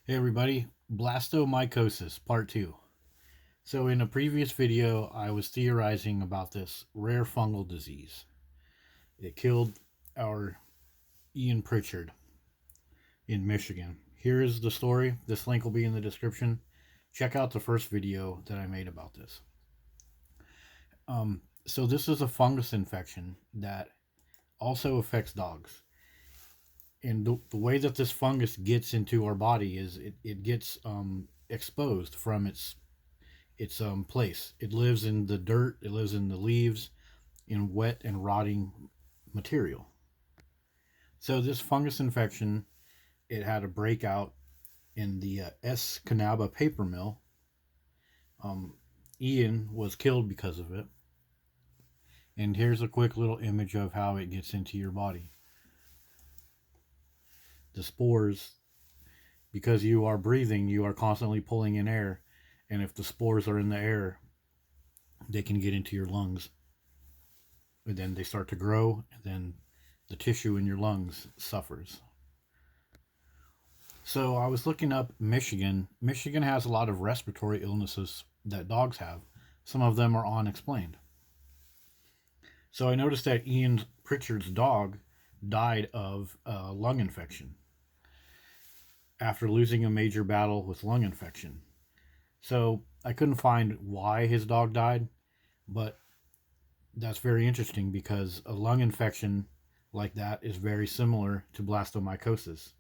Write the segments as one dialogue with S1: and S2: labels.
S1: Hey everybody, Blastomycosis Part 2. So in a previous video, I was theorizing about this rare fungal disease. It killed our Ian Pritchard in Michigan. Here is the story. This link will be in the description. Check out the first video that I made about this. So this is a fungus infection that also affects dogs. And the way that this fungus gets into our body is it gets exposed from its place. It lives in the dirt, it lives in the leaves, in wet and rotting material. So this fungus infection, it had a breakout in the Escanaba paper mill. Ian was killed because of it. And here's a quick little image of how it gets into your body. The spores, because you are breathing, you are constantly pulling in air. And if the spores are in the air, they can get into your lungs. And then they start to grow, and then the tissue in your lungs suffers. So I was looking up Michigan. Michigan has a lot of respiratory illnesses that dogs have. Some of them are unexplained. So I noticed that Ian Pritchard's dog died of a lung infection after losing a major battle with lung infection. So I couldn't find why his dog died, but that's very interesting because a lung infection like that is very similar to blastomycosis.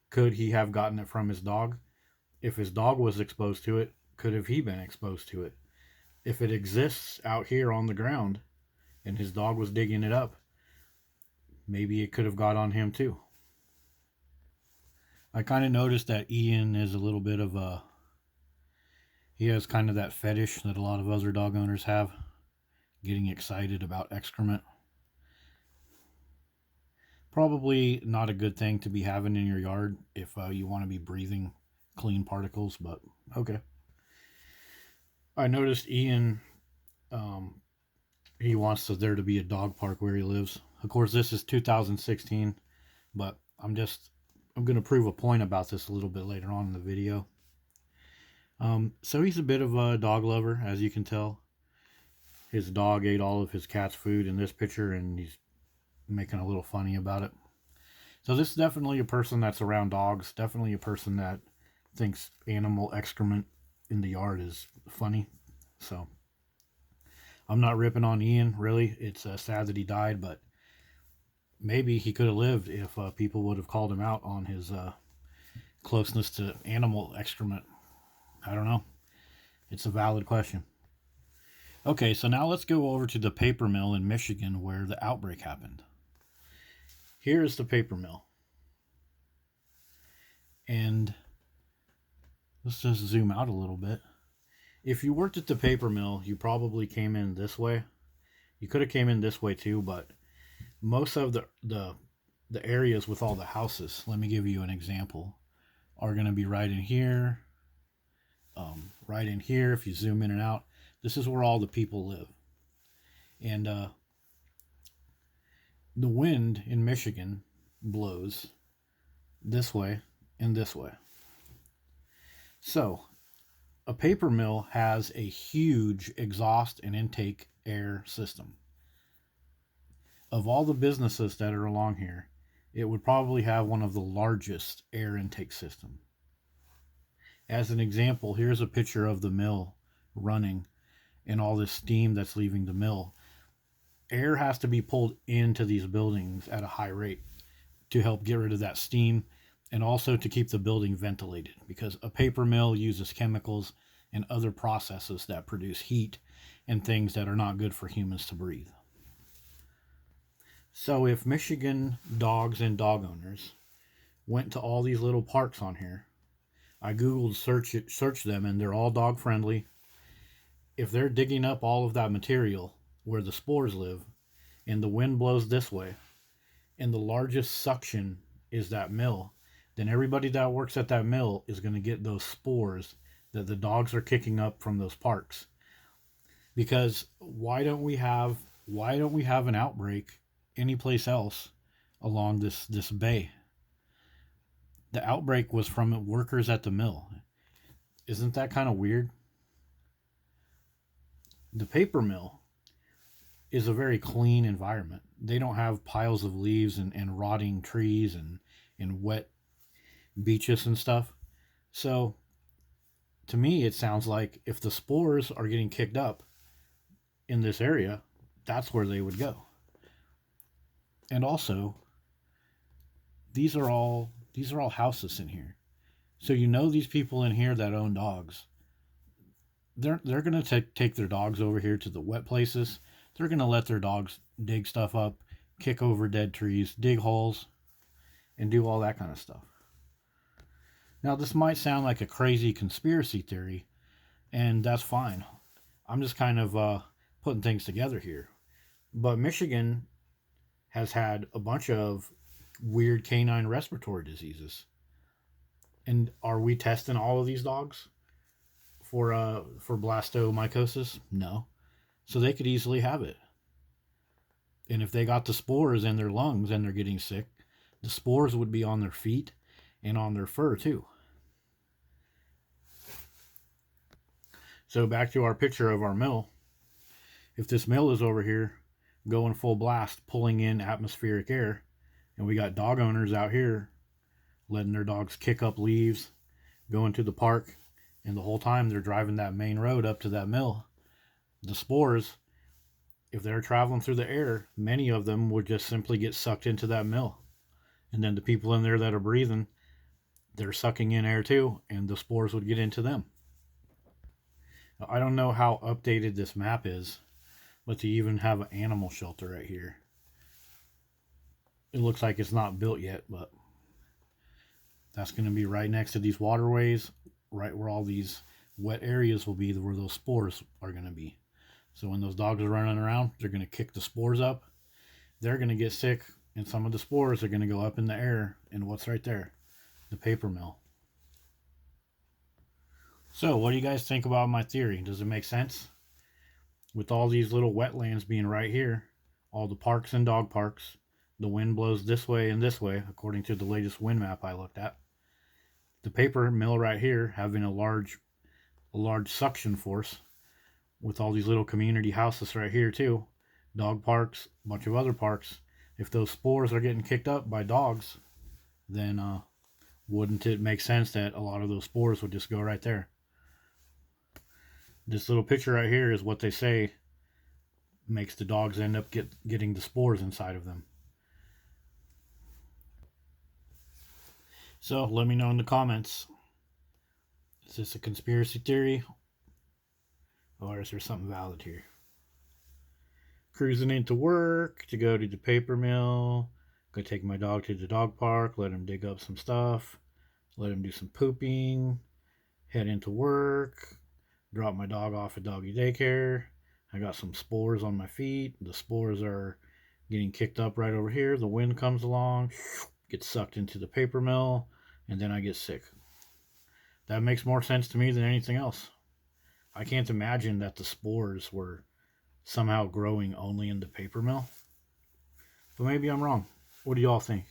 S1: Could he have gotten it from his dog? If his dog was exposed to it, could have he been exposed to it? If it exists out here on the ground and his dog was digging it up, maybe it could have got on him too. I kind of noticed that Ian is a little bit of a. He has kind of that fetish that a lot of other dog owners have, getting excited about excrement. Probably not a good thing to be having in your yard if you want to be breathing clean particles, but okay. I noticed Ian, um, he wants there to be a dog park where he lives. Of course, this is 2016, but I'm going to prove a point about this a little bit later on in the video. So he's a bit of a dog lover, as you can tell. His dog ate all of his cat's food in this picture, and he's making a little funny about it. So this is definitely a person that's around dogs. Definitely a person that thinks animal excrement in the yard is funny. So I'm not ripping on Ian, really. It's sad that he died, but maybe he could have lived if people would have called him out on his closeness to animal excrement. I don't know. It's a valid question. Okay, so now let's go over to the paper mill in Michigan where the outbreak happened. Here's the paper mill. And let's just zoom out a little bit. If you worked at the paper mill, you probably came in this way. You could have came in this way too, but most of the areas with all the houses, let me give you an example, are going to be right in here, right in here. If you zoom in and out, this is where all the people live. And the wind in Michigan blows this way and this way. So a paper mill has a huge exhaust and intake air system. Of all the businesses that are along here, it would probably have one of the largest air intake system. As an example, here's a picture of the mill running and all this steam that's leaving the mill. Air has to be pulled into these buildings at a high rate to help get rid of that steam and also to keep the building ventilated, because a paper mill uses chemicals and other processes that produce heat and things that are not good for humans to breathe. So if Michigan dogs and dog owners went to all these little parks on here, I googled search them, and they're all dog friendly. If they're digging up all of that material where the spores live, and the wind blows this way, and the largest suction is that mill, then everybody that works at that mill is going to get those spores that the dogs are kicking up from those parks. Because why don't we have an outbreak anyplace else along this bay? The outbreak was from workers at the mill. Isn't that kind of weird? The paper mill is a very clean environment. They don't have piles of leaves and rotting trees and wet beaches and stuff. So to me, it sounds like if the spores are getting kicked up in this area, that's where they would go. And also, these are all houses in here. So you know these people in here that own dogs, they're gonna take their dogs over here to the wet places. They're gonna let their dogs dig stuff up, kick over dead trees, dig holes, and do all that kind of stuff. Now this might sound like a crazy conspiracy theory, and that's fine. I'm just kind of putting things together here. But Michigan has had a bunch of weird canine respiratory diseases. And are we testing all of these dogs for blastomycosis? No. So they could easily have it. And if they got the spores in their lungs and they're getting sick, the spores would be on their feet and on their fur too. So back to our picture of our mill. If this mill is over here going full blast, pulling in atmospheric air, and we got dog owners out here letting their dogs kick up leaves, going to the park, and the whole time they're driving that main road up to that mill, the spores, if they're traveling through the air, many of them would just simply get sucked into that mill. And then the people in there that are breathing, they're sucking in air too, and the spores would get into them. Now, I don't know how updated this map is, but to even have an animal shelter right here. It looks like it's not built yet, but that's going to be right next to these waterways, right where all these wet areas will be, where those spores are going to be. So when those dogs are running around, they're going to kick the spores up. They're going to get sick, and some of the spores are going to go up in the air. And what's right there? The paper mill. So what do you guys think about my theory? Does it make sense? With all these little wetlands being right here, all the parks and dog parks, the wind blows this way and this way, according to the latest wind map I looked at. The paper mill right here having a large suction force, with all these little community houses right here too, dog parks, a bunch of other parks. If those spores are getting kicked up by dogs, then wouldn't it make sense that a lot of those spores would just go right there? This little picture right here is what they say makes the dogs end up getting the spores inside of them. So let me know in the comments. Is this a conspiracy theory? Or is there something valid here? Cruising into work to go to the paper mill. Go take my dog to the dog park. Let him dig up some stuff. Let him do some pooping. Head into work. Drop my dog off at doggy daycare. I got some spores on my feet. The spores are getting kicked up right over here. The wind comes along, gets sucked into the paper mill, and then I get sick. That makes more sense to me than anything else. I can't imagine that the spores were somehow growing only in the paper mill. But maybe I'm wrong. What do y'all think?